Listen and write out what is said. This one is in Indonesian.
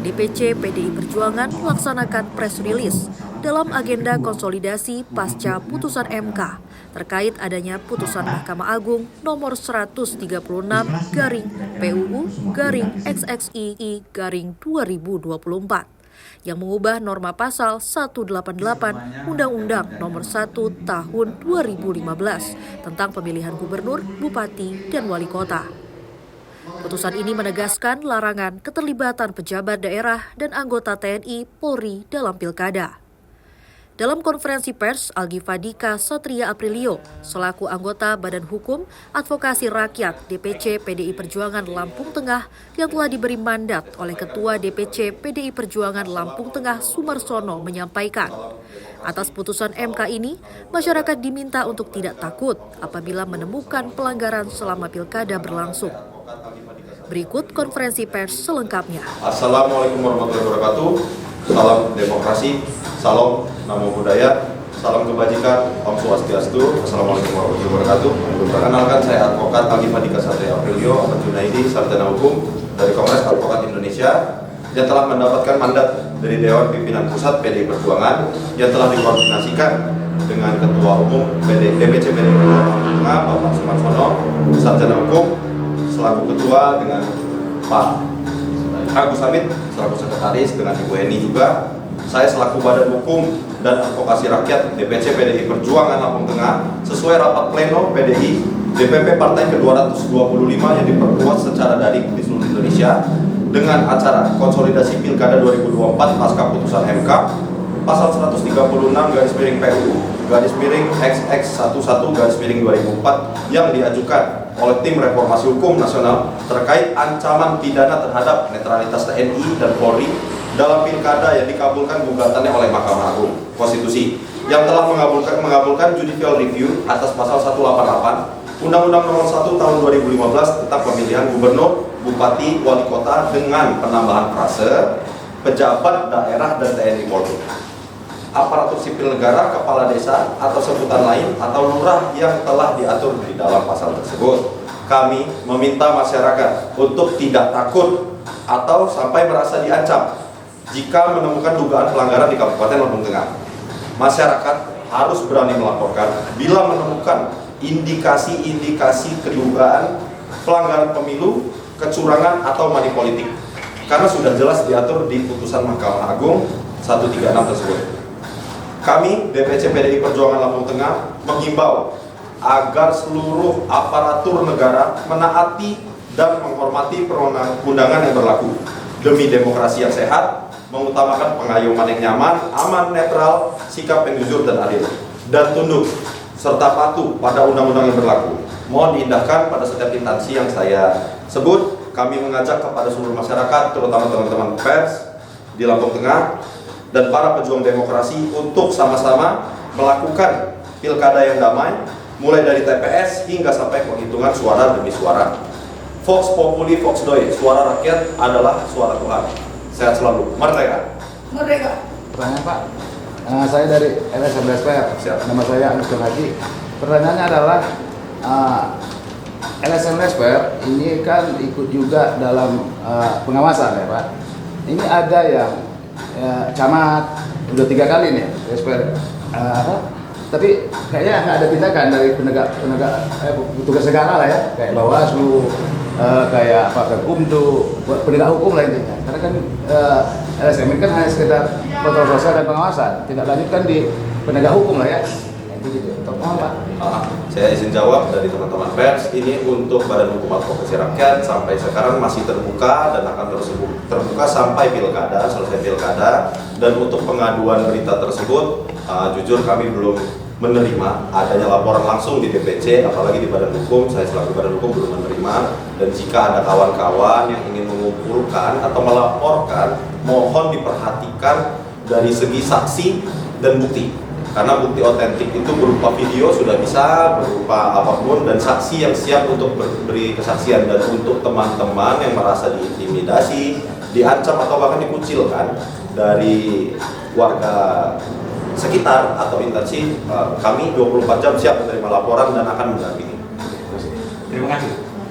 DPC PDI Perjuangan melaksanakan press release dalam agenda konsolidasi pasca putusan MK terkait adanya putusan Mahkamah Agung nomor 136/PUU/XXII/2024 yang mengubah norma pasal 188 Undang-Undang nomor 1 tahun 2015 tentang pemilihan gubernur, bupati, dan wali kota. Putusan ini menegaskan larangan keterlibatan pejabat daerah dan anggota TNI Polri dalam pilkada. Dalam konferensi pers, Algifadika Satria Aprilio, selaku anggota Badan Hukum Advokasi Rakyat DPC PDI Perjuangan Lampung Tengah yang telah diberi mandat oleh Ketua DPC PDI Perjuangan Lampung Tengah Sumarsono menyampaikan, atas putusan MK ini, masyarakat diminta untuk tidak takut apabila menemukan pelanggaran selama pilkada berlangsung. Berikut konferensi pers selengkapnya. Assalamualaikum warahmatullahi wabarakatuh. Salam demokrasi, salam namo buddhaya, salam kebajikan, Om Swastiastu. Assalamualaikum warahmatullahi wabarakatuh. Perkenalkan, saya advokat Algifadika Satria Aprilio, Ahmad Junaidi, sarjana hukum dari Kongres Advokat Indonesia yang telah mendapatkan mandat dari Dewan Pimpinan Pusat PDI Perjuangan yang telah dikoordinasikan dengan Ketua Umum DPC PDI Perjuangan Bapak Sumarsono, sarjana hukum, selaku ketua dengan Pak Agus Hamid selaku sekretaris, dengan Ibu Eni juga. Saya selaku Badan Hukum dan Advokasi Rakyat DPC PDI Perjuangan Lampung Tengah sesuai rapat pleno PDI DPP Partai ke-225 yang diperkuat secara daring di seluruh Indonesia dengan acara konsolidasi Pilkada 2024 pasca putusan MK pasal 136/PUU/XX11/2004 yang diajukan oleh Tim Reformasi Hukum Nasional terkait ancaman pidana terhadap netralitas TNI dan Polri dalam pilkada yang dikabulkan gugatannya oleh Mahkamah Agung Konstitusi yang telah mengabulkan judicial review atas pasal 188 Undang-Undang Nomor 1 Tahun 2015 tentang pemilihan gubernur, bupati, wali kota dengan penambahan frase pejabat daerah dan TNI Polri, aparatur sipil negara, kepala desa, atau sebutan lain, atau lurah yang telah diatur di dalam pasal tersebut. Kami meminta masyarakat untuk tidak takut atau sampai merasa diancam jika menemukan dugaan pelanggaran di Kabupaten Lampung Tengah. Masyarakat harus berani melaporkan bila menemukan indikasi-indikasi kedugaan pelanggaran pemilu, kecurangan, atau money politik, karena sudah jelas diatur di putusan Mahkamah Agung 136 tersebut. Kami, DPC PDI Perjuangan Lampung Tengah, menghimbau agar seluruh aparatur negara menaati dan menghormati perundang-undangan yang berlaku demi demokrasi yang sehat, mengutamakan pengayoman yang nyaman, aman, netral, sikap yang jujur dan adil, dan tunduk serta patuh pada undang-undang yang berlaku. Mohon diindahkan pada setiap instansi yang saya sebut. Kami mengajak kepada seluruh masyarakat, terutama teman-teman pers di Lampung Tengah dan para pejuang demokrasi untuk sama-sama melakukan pilkada yang damai, mulai dari TPS hingga sampai penghitungan suara demi suara. Vox Populi, Vox Dei, suara rakyat adalah suara Tuhan. Sehat selalu, merdeka. Merdeka. Pertanyaan Pak, saya dari LSM LSPR. Nama saya Agus Haji. Pertanyaannya adalah LSM LSPR ini kan ikut juga dalam pengawasan ya Pak. Ini ada yang camat udah 3 kali nih LSPR, tapi kayaknya nggak ada tindakan dari penegak petugas negara lah ya, kayak Bawaslu, kayak apa hukum tuh penegak hukum lah intinya. Karena kan LSM ini kan hanya sekedar kontrol sosial dan pengawasan, tidak lanjutkan di penegak hukum lah ya. Gitu. Pak. Saya izin jawab dari teman-teman pers. Ini untuk Badan Hukum Advokasi Rakyat sampai sekarang masih terbuka dan akan terus terbuka sampai pilkada, selesai pilkada. Dan untuk pengaduan berita tersebut, jujur kami belum menerima adanya laporan langsung di DPC, apalagi di Badan Hukum. Saya selaku Badan Hukum belum menerima. Dan jika ada kawan-kawan yang ingin mengumpulkan atau melaporkan, mohon diperhatikan dari segi saksi dan bukti. Karena bukti otentik itu berupa video sudah bisa, berupa apapun, dan saksi yang siap untuk beri kesaksian. Dan untuk teman-teman yang merasa diintimidasi, diancam atau bahkan dikucilkan dari warga sekitar atau instansi, kami 24 jam siap menerima laporan dan akan mendampingi. Terima kasih.